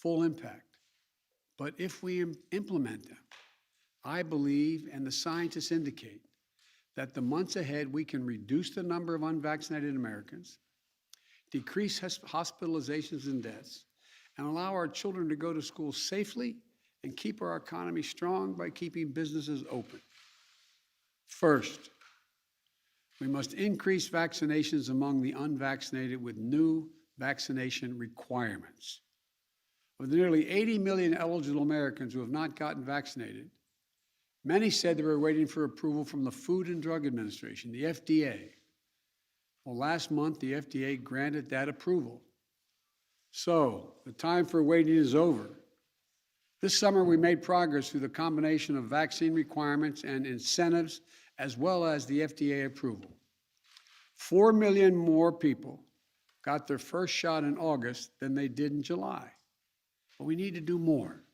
full impact. But if we implement them, I believe, and the scientists indicate, that the months ahead we can reduce the number of unvaccinated Americans, decrease hospitalizations and deaths, and allow our children to go to school safely and keep our economy strong by keeping businesses open. First, we must increase vaccinations among the unvaccinated with new vaccination requirements. Of the nearly 80 million eligible Americans who have not gotten vaccinated, many said they were waiting for approval from the Food and Drug Administration, the FDA. Well, last month, the FDA granted that approval. So, the time for waiting is over. This summer, we made progress through the combination of vaccine requirements and incentives, as well as the FDA approval. 4 million more people got their first shot in August than they did in July. But we need to do more.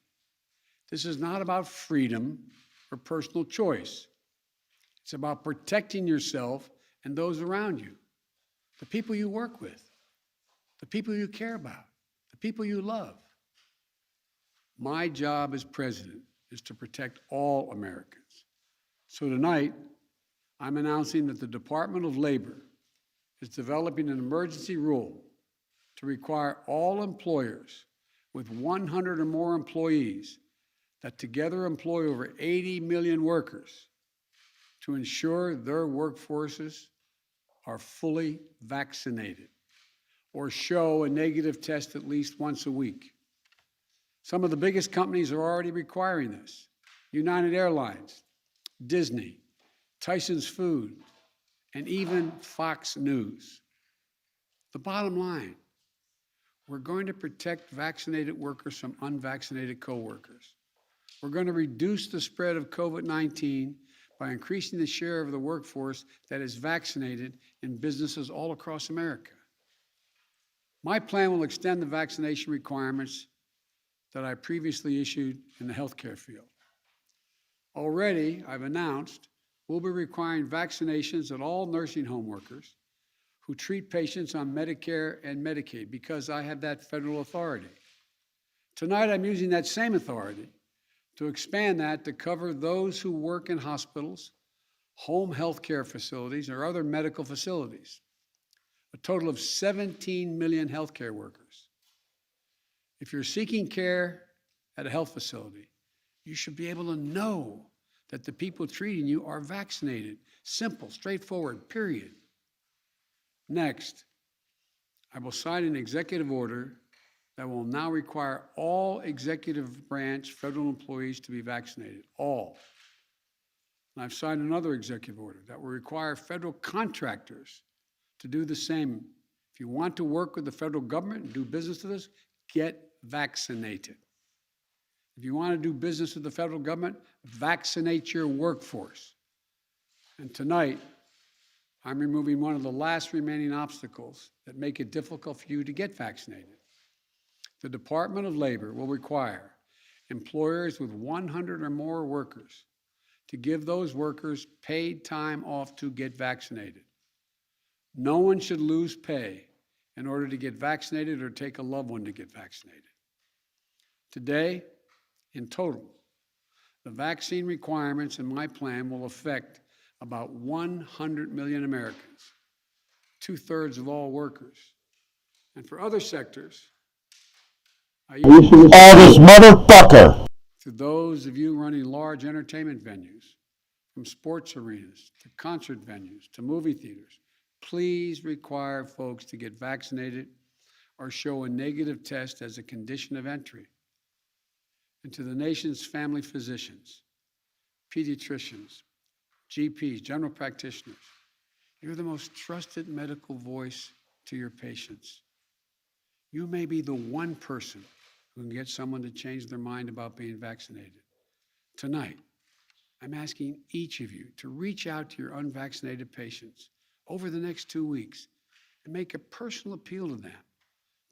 This is not about freedom or personal choice. It's about protecting yourself and those around you, the people you work with, the people you care about, the people you love. My job as president is to protect all Americans. So tonight, I'm announcing that the Department of Labor is developing an emergency rule to require all employers with 100 or more employees that together employ over 80 million workers to ensure their workforces are fully vaccinated or show a negative test at least once a week. Some of the biggest companies are already requiring this. United Airlines, Disney, Tyson's Food, and even Fox News. The bottom line, we're going to protect vaccinated workers from unvaccinated coworkers. We're going to reduce the spread of COVID-19 by increasing the share of the workforce that is vaccinated in businesses all across America. My plan will extend the vaccination requirements that I previously issued in the healthcare field. Already, I've announced we'll be requiring vaccinations of all nursing home workers who treat patients on Medicare and Medicaid because I have that federal authority. Tonight, I'm using that same authority to expand that to cover those who work in hospitals, home health care facilities, or other medical facilities, a total of 17 million healthcare workers. If you're seeking care at a health facility, you should be able to know that the people treating you are vaccinated. Simple, straightforward, period. Next, I will sign an executive order that will now require all executive branch federal employees to be vaccinated, all. And I've signed another executive order that will require federal contractors to do the same. If you want to work with the federal government and do business with us, get vaccinated. If you want to do business with the federal government, vaccinate your workforce. And tonight, I'm removing one of the last remaining obstacles that make it difficult for you to get vaccinated. The Department of Labor will require employers with 100 or more workers to give those workers paid time off to get vaccinated. No one should lose pay in order to get vaccinated or take a loved one to get vaccinated. Today, in total, the vaccine requirements in my plan will affect about 100 million Americans, 2/3 of all workers. And for other sectors, I use this motherfucker. to those of you running large entertainment venues, from sports arenas to concert venues to movie theaters, please require folks to get vaccinated or show a negative test as a condition of entry. And to the nation's family physicians, pediatricians, GPs, general practitioners, you're the most trusted medical voice to your patients. You may be the one person who can get someone to change their mind about being vaccinated. Tonight, I'm asking each of you to reach out to your unvaccinated patients over the next 2 weeks and make a personal appeal to them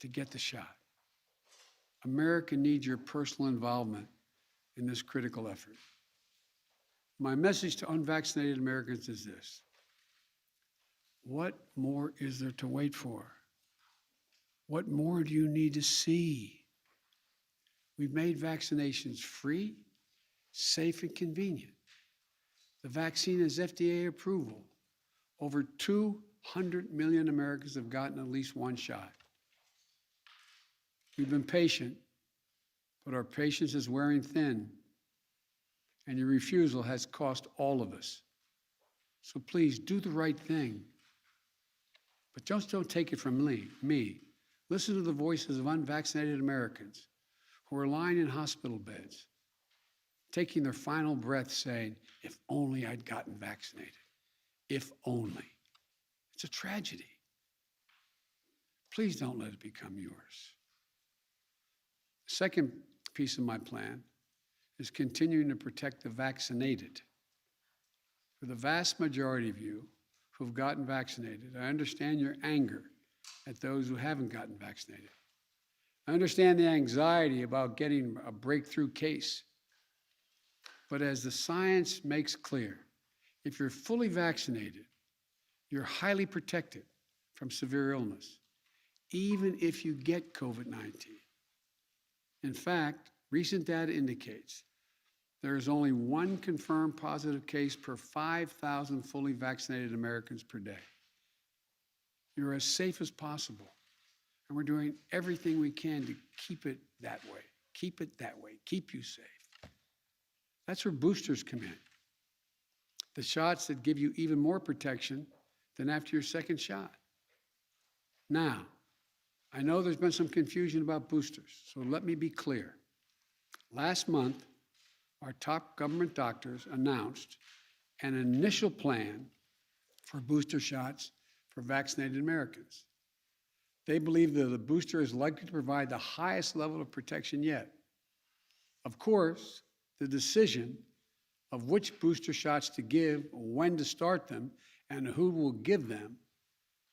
to get the shot. America needs your personal involvement in this critical effort. My message to unvaccinated Americans is this: what more is there to wait for? What more do you need to see? We've made vaccinations free, safe, and convenient. The vaccine has FDA approval. Over 200 million Americans have gotten at least one shot. We've been patient, but our patience is wearing thin, and your refusal has cost all of us. So please do the right thing. But just don't take it from me. Listen to the voices of unvaccinated Americans who are lying in hospital beds, taking their final breath saying, if only I'd gotten vaccinated. If only. It's a tragedy. Please don't let it become yours. The second piece of my plan is continuing to protect the vaccinated. For the vast majority of you who have gotten vaccinated, I understand your anger at those who haven't gotten vaccinated. I understand the anxiety about getting a breakthrough case. But as the science makes clear, if you're fully vaccinated, you're highly protected from severe illness, even if you get COVID-19. In fact, recent data indicates there is only one confirmed positive case per 5,000 fully vaccinated Americans per day. You're as safe as possible, and we're doing everything we can to keep it that way. Keep it that way. Keep you safe. That's where boosters come in. The shots that give you even more protection than after your second shot. Now, I know there's been some confusion about boosters, so let me be clear. Last month, our top government doctors announced an initial plan for booster shots for vaccinated Americans. They believe that the booster is likely to provide the highest level of protection yet. Of course, the decision of which booster shots to give, when to start them, and who will give them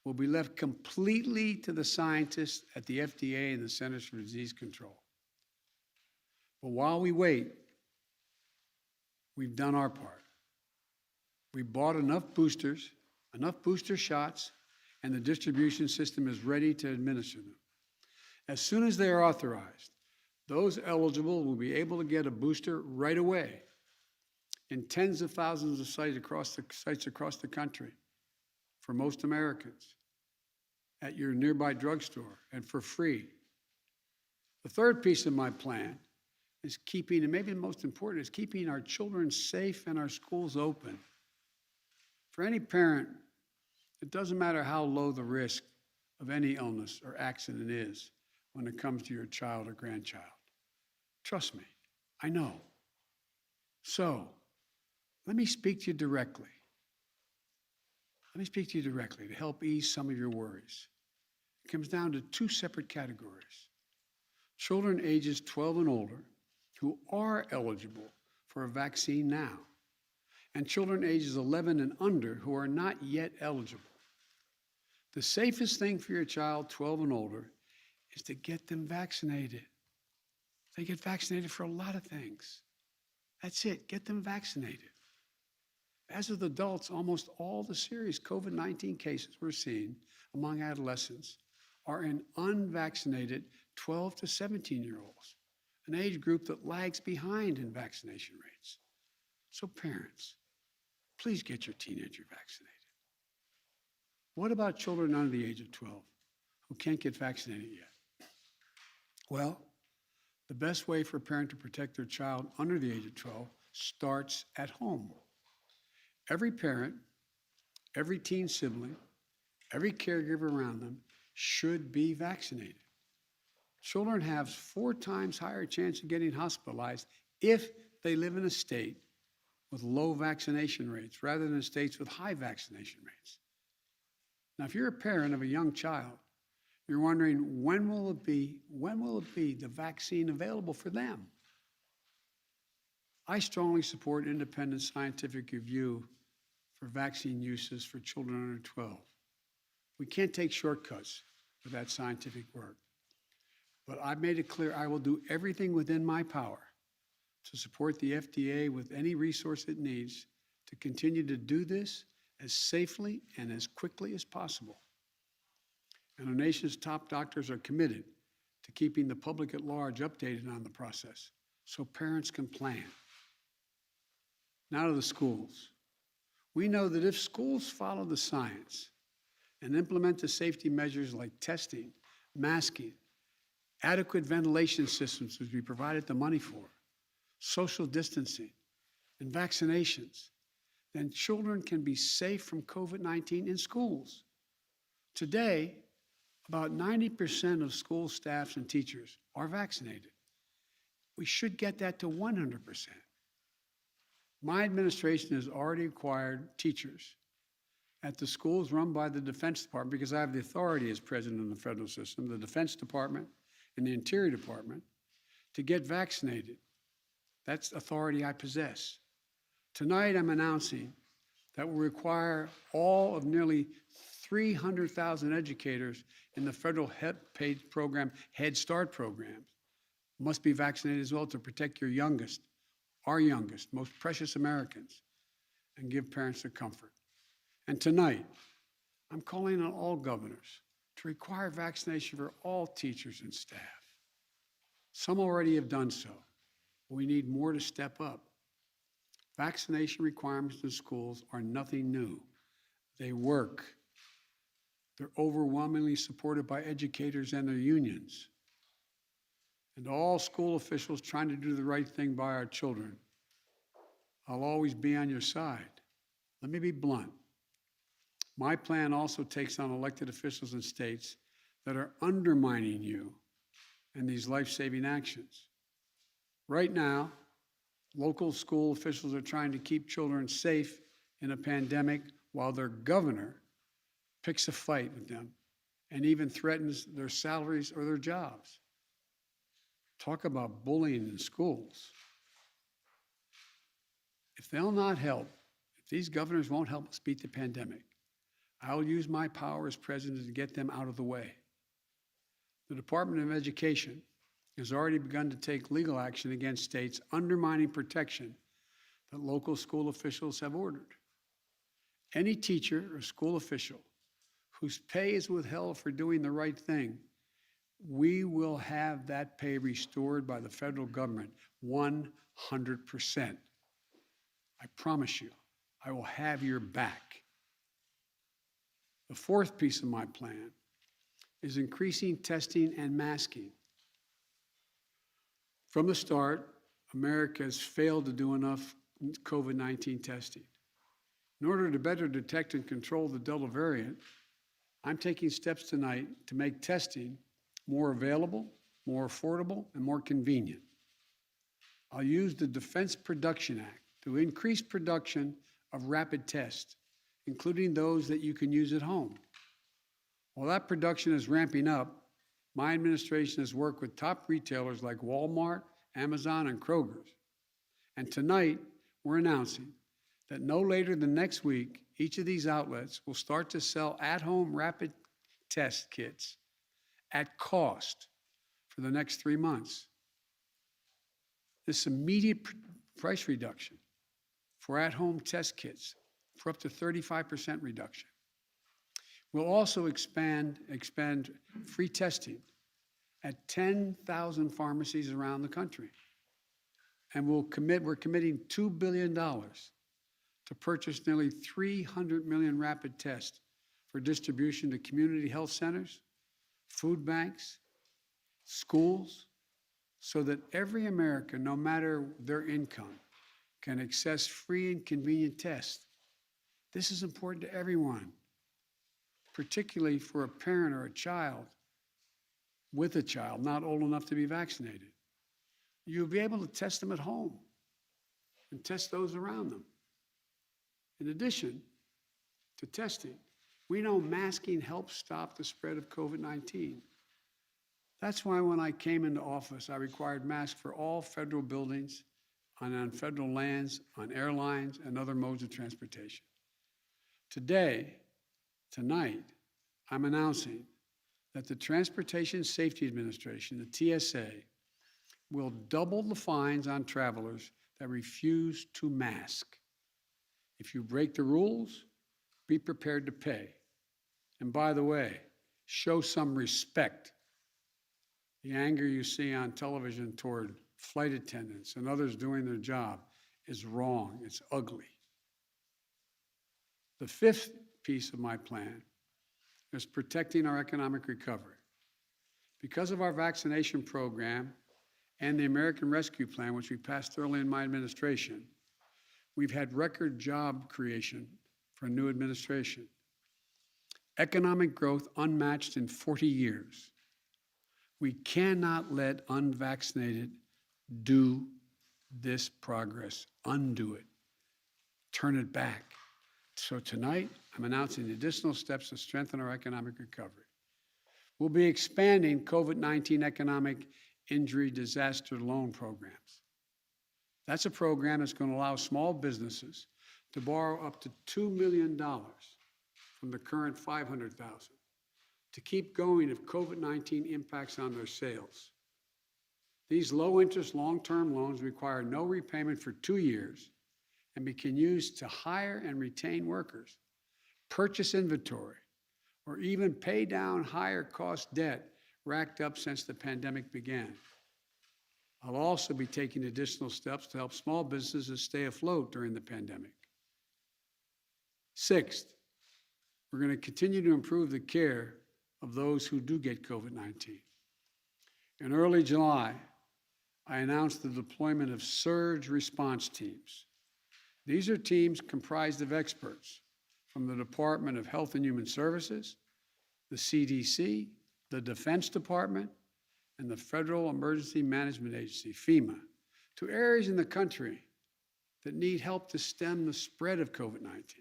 will be left completely to the scientists at the FDA and the Centers for Disease Control. But while we wait, we've done our part. We bought enough booster shots, and the distribution system is ready to administer them. As soon as they are authorized, those eligible will be able to get a booster right away in tens of thousands of sites across the country for most Americans at your nearby drugstore and for free. The third piece of my plan is keeping, and maybe the most important, is keeping our children safe and our schools open. For any parent, it doesn't matter how low the risk of any illness or accident is when it comes to your child or grandchild. Trust me, I know. So, let me speak to you directly. Let me speak to you directly to help ease some of your worries. It comes down to two separate categories. Children ages 12 and older who are eligible for a vaccine now, and children ages 11 and under who are not yet eligible. The safest thing for your child 12 and older is to get them vaccinated. They get vaccinated for a lot of things. That's it, get them vaccinated. As with adults, almost all the serious COVID-19 cases we're seeing among adolescents are in unvaccinated 12 to 17-year-olds, an age group that lags behind in vaccination rates. So parents, please get your teenager vaccinated. What about children under the age of 12 who can't get vaccinated yet? Well, the best way for a parent to protect their child under the age of 12 starts at home. Every parent, every teen sibling, every caregiver around them should be vaccinated. Children have 4 times higher chance of getting hospitalized if they live in a state with low vaccination rates rather than states with high vaccination rates. Now, if you're a parent of a young child, you're wondering, when will it be the vaccine available for them? I strongly support independent scientific review for vaccine uses for children under 12. We can't take shortcuts with that scientific work. But I've made it clear I will do everything within my power to support the FDA with any resource it needs to continue to do this as safely and as quickly as possible. And our nation's top doctors are committed to keeping the public at large updated on the process so parents can plan. Now to the schools. We know that if schools follow the science and implement the safety measures like testing, masking, adequate ventilation systems, which we provided the money for, social distancing, and vaccinations, then children can be safe from COVID-19 in schools. Today, about 90% of school staffs and teachers are vaccinated. We should get that to 100%. My administration has already required teachers at the schools run by the Defense Department, because I have the authority as president of the federal system, the Defense Department and the Interior Department, to get vaccinated. That's authority I possess. Tonight, I'm announcing that will require all of nearly 300,000 educators in the federal paid program, Head Start programs, must be vaccinated as well to protect your youngest, our youngest, most precious Americans, and give parents the comfort. And tonight, I'm calling on all governors to require vaccination for all teachers and staff. Some already have done so. We need more to step up. Vaccination requirements in schools are nothing new. They work. They're overwhelmingly supported by educators and their unions. And all school officials trying to do the right thing by our children, I'll always be on your side. Let me be blunt. My plan also takes on elected officials in states that are undermining you and these life-saving actions. Right now, local school officials are trying to keep children safe in a pandemic while their governor picks a fight with them and even threatens their salaries or their jobs. Talk about bullying in schools. If they'll not help, if these governors won't help us beat the pandemic, I'll use my power as president to get them out of the way. The Department of Education has already begun to take legal action against states undermining protection that local school officials have ordered. Any teacher or school official whose pay is withheld for doing the right thing, we will have that pay restored by the federal government 100%. I promise you, I will have your back. The fourth piece of my plan is increasing testing and masking. From the start, America has failed to do enough COVID-19 testing. In order to better detect and control the Delta variant, I'm taking steps tonight to make testing more available, more affordable, and more convenient. I'll use the Defense Production Act to increase production of rapid tests, including those that you can use at home. While that production is ramping up, my administration has worked with top retailers like Walmart, Amazon, and Kroger's. And tonight, we're announcing that no later than next week, each of these outlets will start to sell at-home rapid test kits at cost for the next 3 months. This immediate price reduction for at-home test kits for up to 35% reduction. We'll also expand free testing at 10,000 pharmacies around the country. And we're committing $2 billion to purchase nearly 300 million rapid tests for distribution to community health centers, food banks, schools, so that every American, no matter their income, can access free and convenient tests. This is important to everyone, particularly for a parent or a child with a child not old enough to be vaccinated. You'll be able to test them at home and test those around them. In addition to testing, we know masking helps stop the spread of COVID-19. That's why when I came into office, I required masks for all federal buildings, on federal lands, on airlines, and other modes of transportation. Tonight, I'm announcing that the Transportation Safety Administration, the TSA, will double the fines on travelers that refuse to mask. If you break the rules, be prepared to pay. And by the way, show some respect. The anger you see on television toward flight attendants and others doing their job is wrong. It's ugly. The fifth piece of my plan is protecting our economic recovery. Because of our vaccination program and the American Rescue Plan, which we passed early in my administration, we've had record job creation for a new administration. Economic growth unmatched in 40 years. We cannot let unvaccinated do this progress, undo it, turn it back. So tonight, I'm announcing additional steps to strengthen our economic recovery. We'll be expanding COVID-19 economic injury disaster loan programs. That's a program that's going to allow small businesses to borrow up to $2 million from the current $500,000 to keep going if COVID-19 impacts on their sales. These low-interest, long-term loans require no repayment for 2 years and can be used to hire and retain workers, purchase inventory, or even pay down higher-cost debt racked up since the pandemic began. I'll also be taking additional steps to help small businesses stay afloat during the pandemic. Sixth, we're going to continue to improve the care of those who do get COVID-19. In early July, I announced the deployment of surge response teams. These are teams comprised of experts from the Department of Health and Human Services, the CDC, the Defense Department, and the Federal Emergency Management Agency, FEMA, to areas in the country that need help to stem the spread of COVID-19.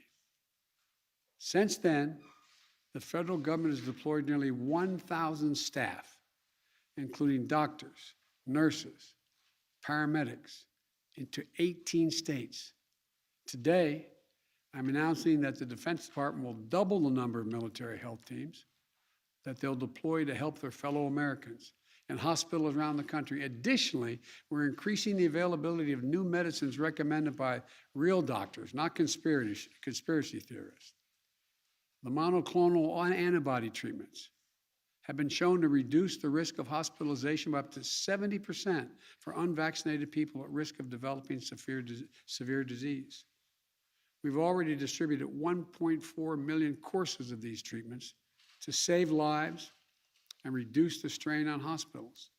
Since then, the federal government has deployed nearly 1,000 staff, including doctors, nurses, paramedics, into 18 states. Today, I'm announcing that the Defense Department will double the number of military health teams that they'll deploy to help their fellow Americans in hospitals around the country. Additionally, we're increasing the availability of new medicines recommended by real doctors, not conspiracy theorists. The monoclonal antibody treatments have been shown to reduce the risk of hospitalization by up to 70% for unvaccinated people at risk of developing severe disease. We've already distributed 1.4 million courses of these treatments to save lives and reduce the strain on hospitals.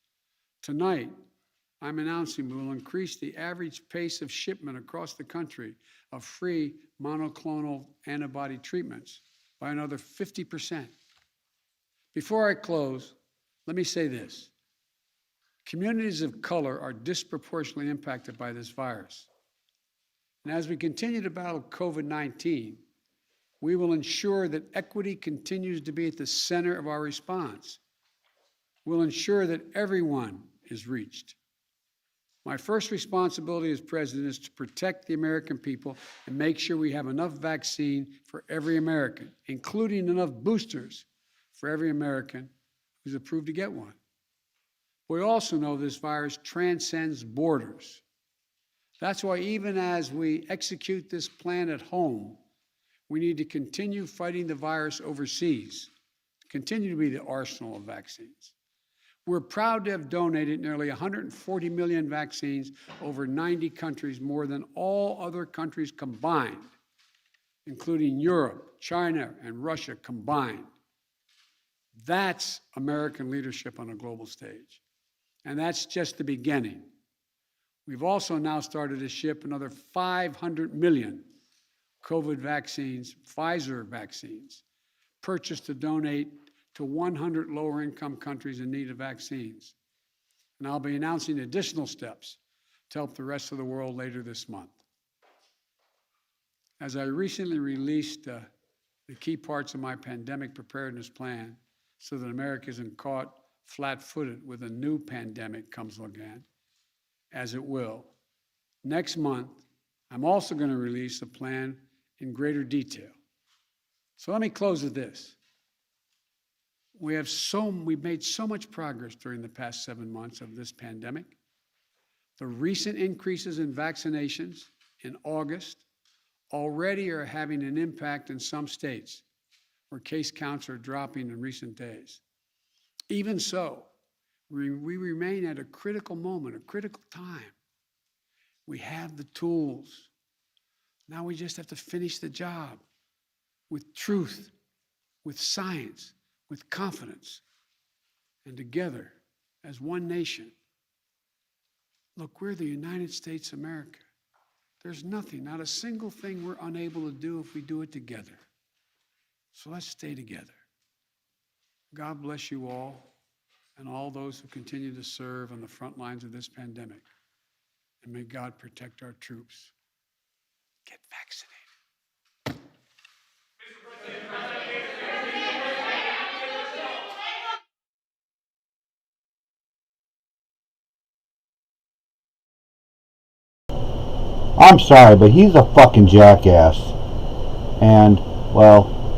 Tonight, I'm announcing we will increase the average pace of shipment across the country of free monoclonal antibody treatments by another 50%. Before I close, let me say this. Communities of color are disproportionately impacted by this virus. And as we continue to battle COVID-19, we will ensure that equity continues to be at the center of our response. We'll ensure that everyone is reached. My first responsibility as president is to protect the American people and make sure we have enough vaccine for every American, including enough boosters for every American who's approved to get one. We also know this virus transcends borders. That's why even as we execute this plan at home, we need to continue fighting the virus overseas, continue to be the arsenal of vaccines. We're proud to have donated nearly 140 million vaccines over 90 countries, more than all other countries combined, including Europe, China, and Russia combined. That's American leadership on a global stage. And that's just the beginning. We've also now started to ship another 500 million COVID vaccines, Pfizer vaccines, purchased to donate to 100 lower-income countries in need of vaccines. And I'll be announcing additional steps to help the rest of the world later this month. As I recently released the key parts of my pandemic preparedness plan so that America isn't caught flat-footed with a new pandemic comes again, as it will. Next month, I'm also going to release a plan in greater detail. So let me close with this. We've made so much progress during the past 7 months of this pandemic. The recent increases in vaccinations in August already are having an impact in some states where case counts are dropping in recent days. Even so, We remain at a critical moment, a critical time. We have the tools. Now we just have to finish the job with truth, with science, with confidence, and together as one nation. Look, we're the United States of America. There's nothing, not a single thing we're unable to do if we do it together. So let's stay together. God bless you all and all those who continue to serve on the front lines of this pandemic. And may God protect our troops. Get vaccinated. I'm sorry, but he's a fucking jackass. And, well,